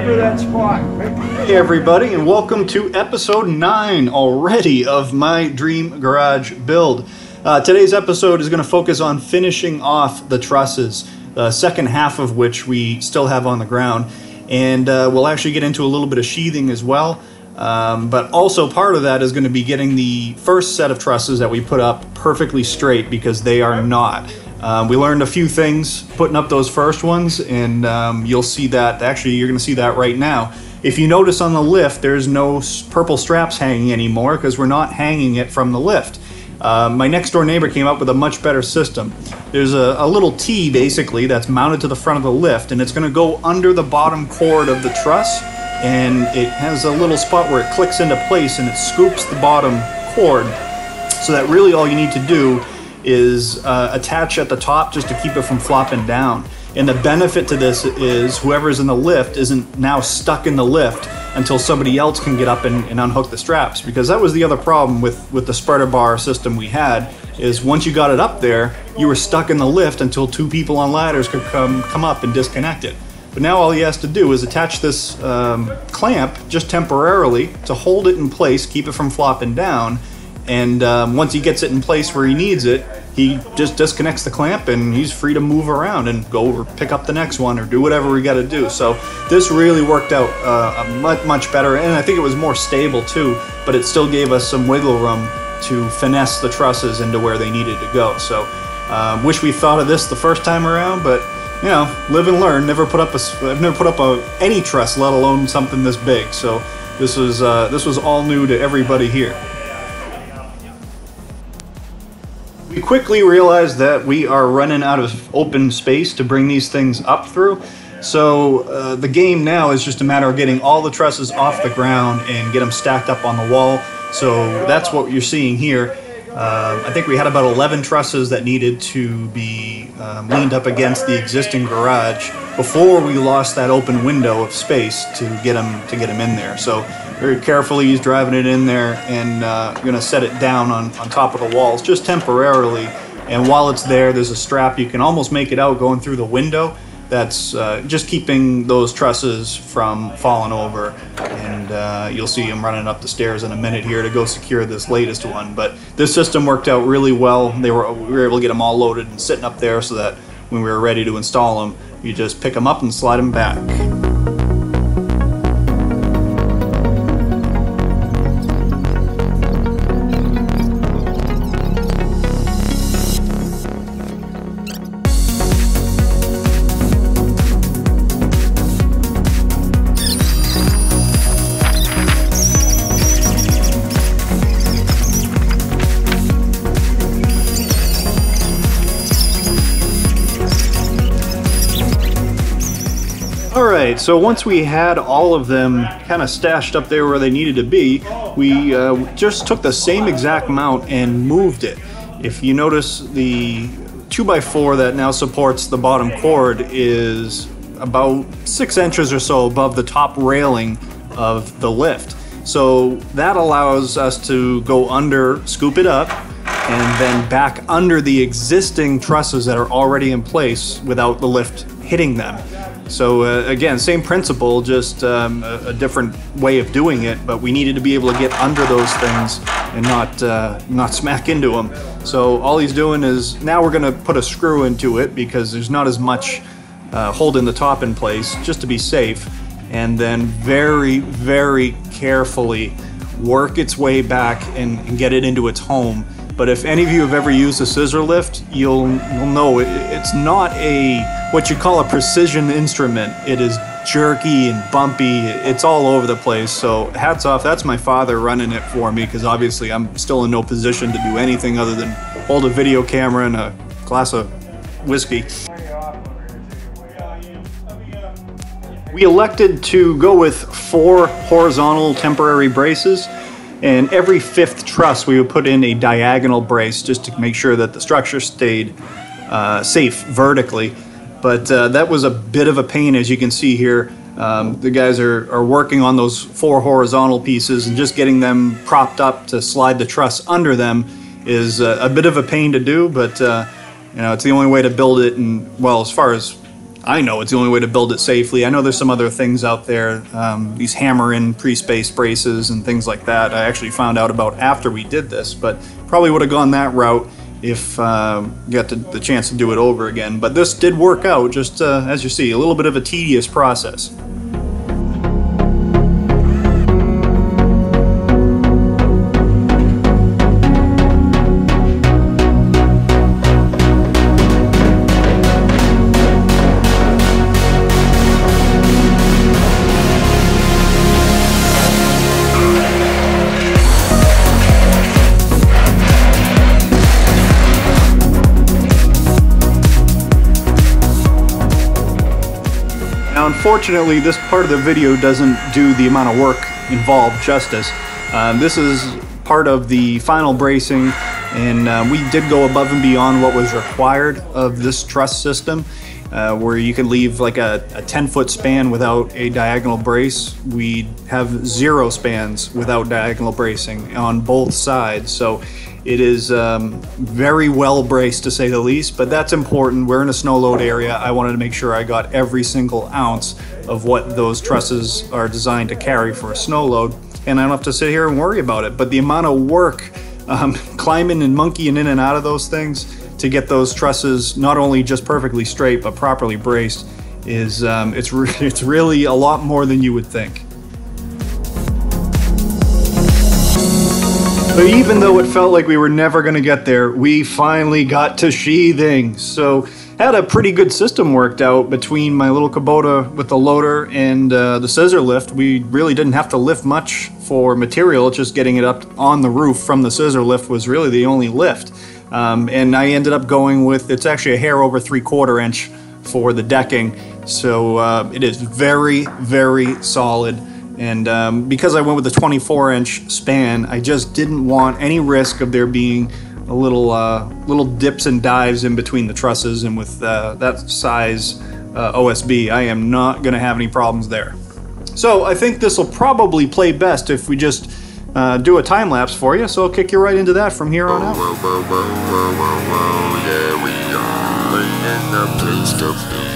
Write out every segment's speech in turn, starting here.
Remember that spot. Hey everybody, and welcome to episode 9 already of my dream garage build. Today's episode is going to focus on finishing off the trusses, the second half of which we still have on the ground. And we'll actually get into a little bit of sheathing as well. But also part of that is going to be getting the first set of trusses that we put up perfectly straight, because they are not. We learned a few things putting up those first ones, and you'll see that. Actually, you're going to see that right now. If you notice on the lift, there's no purple straps hanging anymore because we're not hanging it from the lift. My next door neighbor came up with a much better system. There's a little T basically that's mounted to the front of the lift, and it's going to go under the bottom cord of the truss, and it has a little spot where it clicks into place and it scoops the bottom cord, so that really all you need to do is attach at the top just to keep it from flopping down. And the benefit to this is whoever's in the lift isn't now stuck in the lift until somebody else can get up and unhook the straps, because that was the other problem with the spreader bar system we had, is once you got it up there, you were stuck in the lift until two people on ladders could come up and disconnect it. But now all he has to do is attach this clamp just temporarily to hold it in place, keep it from flopping down, and once he gets it in place where he needs it, he just disconnects the clamp and he's free to move around and go or pick up the next one or do whatever we got to do. So this really worked out much better, and I think it was more stable too, but it still gave us some wiggle room to finesse the trusses into where they needed to go. So wish we thought of this the first time around, but you know, live and learn. I've never put up any truss, let alone something this big. So this was all new to everybody here. We quickly realized that we are running out of open space to bring these things up through. So the game now is just a matter of getting all the trusses off the ground and get them stacked up on the wall. So that's what you're seeing here. I think we had about 11 trusses that needed to be leaned up against the existing garage before we lost that open window of space to get them in there. So very carefully he's driving it in there, and going to set it down on top of the walls just temporarily. And while it's there, there's a strap, you can almost make it out going through the window, that's just keeping those trusses from falling over. And you'll see him running up the stairs in a minute here to go secure this latest one. But this system worked out really well. We were able to get them all loaded and sitting up there so that when we were ready to install them, you just pick them up and slide them back. Alright, so once we had all of them kind of stashed up there where they needed to be, we just took the same exact mount and moved it. If you notice, the 2x4 that now supports the bottom cord is about 6 inches or so above the top railing of the lift. So that allows us to go under, scoop it up, and then back under the existing trusses that are already in place without the lift hitting them. So again, same principle, just a different way of doing it, but we needed to be able to get under those things and not smack into them. So all he's doing is, now we're going to put a screw into it because there's not as much holding the top in place, just to be safe, and then very, very carefully work its way back and get it into its home. But if any of you have ever used a scissor lift, you'll know it's not what you call a precision instrument. It is jerky and bumpy. It's all over the place. So hats off. That's my father running it for me, because obviously I'm still in no position to do anything other than hold a video camera and a glass of whiskey. We elected to go with 4 horizontal temporary braces. And every 5th truss we would put in a diagonal brace just to make sure that the structure stayed safe vertically. But that was a bit of a pain, as you can see here. The guys are working on those 4 horizontal pieces, and just getting them propped up to slide the truss under them is a bit of a pain to do, but you know, it's the only way to build it. And well, as far as I know it's the only way to build it safely. I know there's some other things out there, these hammer-in pre-spaced braces and things like that. I actually found out about after we did this, but probably would have gone that route if got the chance to do it over again. But this did work out, just as you see, a little bit of a tedious process. Unfortunately, this part of the video doesn't do the amount of work involved justice. This is part of the final bracing, and we did go above and beyond what was required of this truss system, where you could leave like a 10-foot span without a diagonal brace. We have 0 spans without diagonal bracing on both sides, so it is very well braced, to say the least, but that's important. We're in a snow load area. I wanted to make sure I got every single ounce of what those trusses are designed to carry for a snow load, and I don't have to sit here and worry about it. But the amount of work climbing and monkeying in and out of those things to get those trusses not only just perfectly straight but properly braced is it's really a lot more than you would think. So even though it felt like we were never going to get there, we finally got to sheathing. So had a pretty good system worked out between my little Kubota with the loader and the scissor lift. We really didn't have to lift much for material. Just getting it up on the roof from the scissor lift was really the only lift. And I ended up going with, it's actually a hair over 3/4 inch for the decking. So it is very, very solid. And because I went with a 24-inch span, I just didn't want any risk of there being a little dips and dives in between the trusses, and with that size OSB, I am not going to have any problems there. So I think this will probably play best if we just do a time lapse for you. So I'll kick you right into that from here on out. Yeah, we are in the place to be.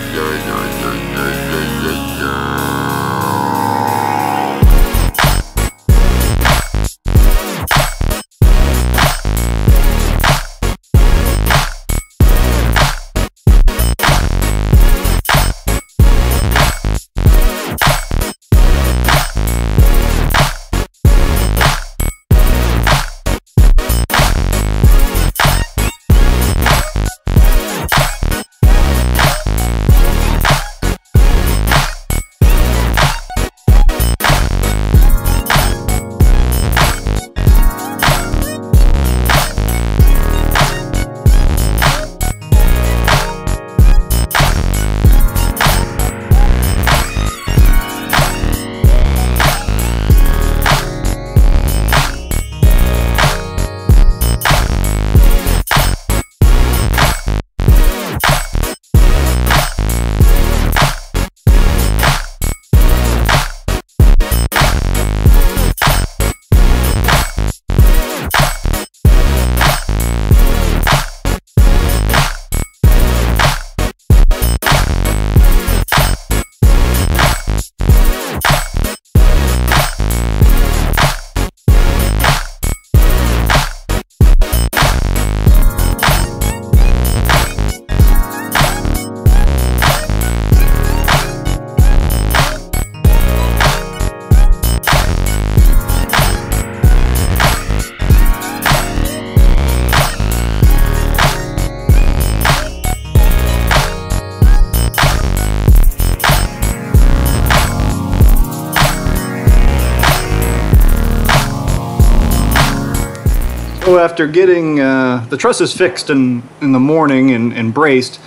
So after getting the trusses fixed in the morning and braced,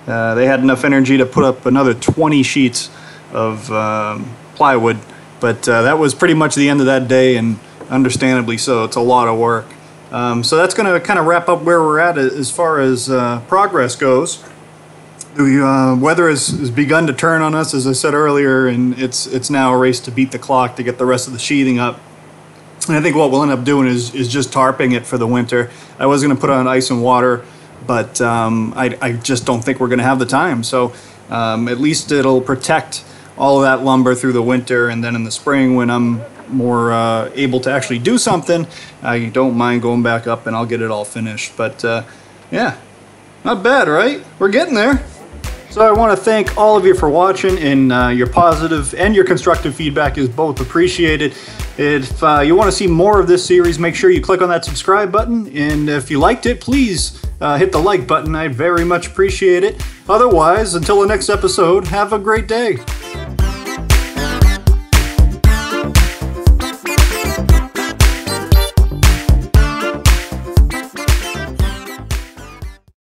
they had enough energy to put up another 20 sheets of plywood, but that was pretty much the end of that day, and understandably so. It's a lot of work. So that's going to kind of wrap up where we're at as far as progress goes. The weather has begun to turn on us, as I said earlier, and it's now a race to beat the clock to get the rest of the sheathing up. And I think what we'll end up doing is just tarping it for the winter. I was going to put on ice and water, but I just don't think we're going to have the time. So At least it'll protect all of that lumber through the winter, and then in the spring when I'm more able to actually do something, I don't mind going back up and I'll get it all finished. But yeah, not bad, right? We're getting there. So I want to thank all of you for watching, and your positive and your constructive feedback is both appreciated. If you want to see more of this series, make sure you click on that subscribe button, and if you liked it, please hit the like button. I very much appreciate it. Otherwise, until the next episode, have a great day.